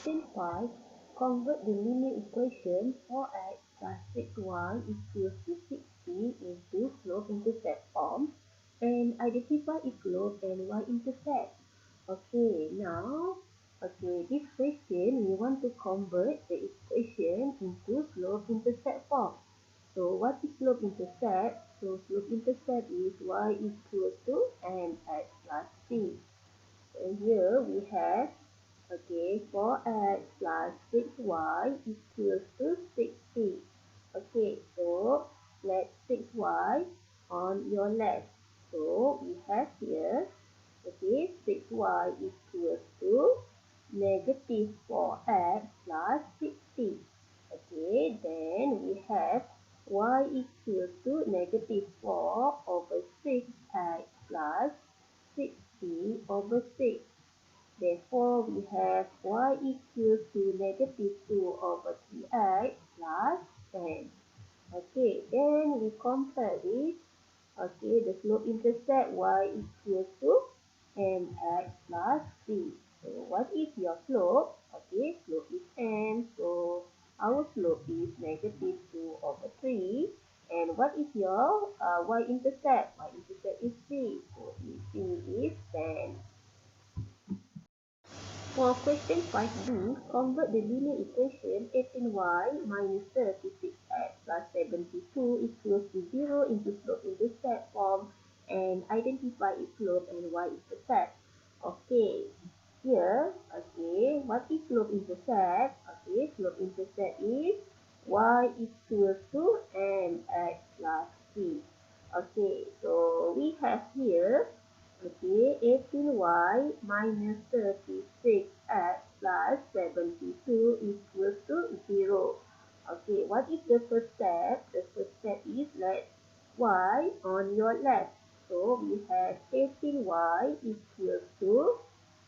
Question 5. Convert the linear equation 4x plus 6y equals to 60 into slope-intercept form and identify its slope and y-intercept. Okay, now, this question we want to convert the equation into slope-intercept form. So what is slope-intercept? So slope-intercept is y equals to mx plus c. And here we have 4x plus 6y equals to 60. Okay, so let 6y on your left. So we have here, 6y equals to negative 4x plus 60. Okay, then we have y equals to negative 4 over 6x plus 60 over 6. Therefore, we have y equals to negative 2 over 3x plus 10. Okay, then we compare with, the slope-intercept y equals to mx plus c. So, what is your slope? Okay, slope is m. So, our slope is negative 2 over 3. And what is your y-intercept? Y-intercept is c. So, c is 10. For question 5b, convert the linear equation 18y minus 36x plus 72 equals to 0 into slope-intercept form and identify its slope and y-intercept. Okay, here, what is slope-intercept? Slope-intercept is y equals to mx plus c. So we have here 18y minus 36x plus 72 equals to 0. What is the first step? The first step is let y on your left. So we have 18y equals to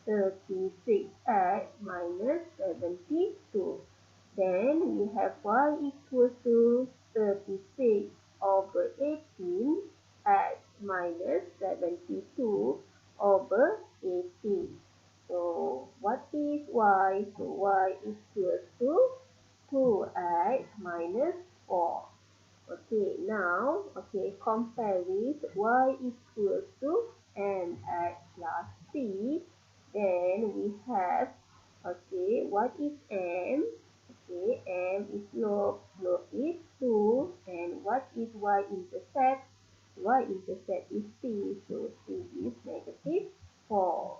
36x minus 72. Then we have y equals to 36 over 18 x minus 72 over 18. So what is y? So y equals to 2x minus 4. Now, compare with y equals to mx plus c. Then we have, what is m? M is slope is 2. And what is y-intercept? Y-intercept is c, so c is negative 4.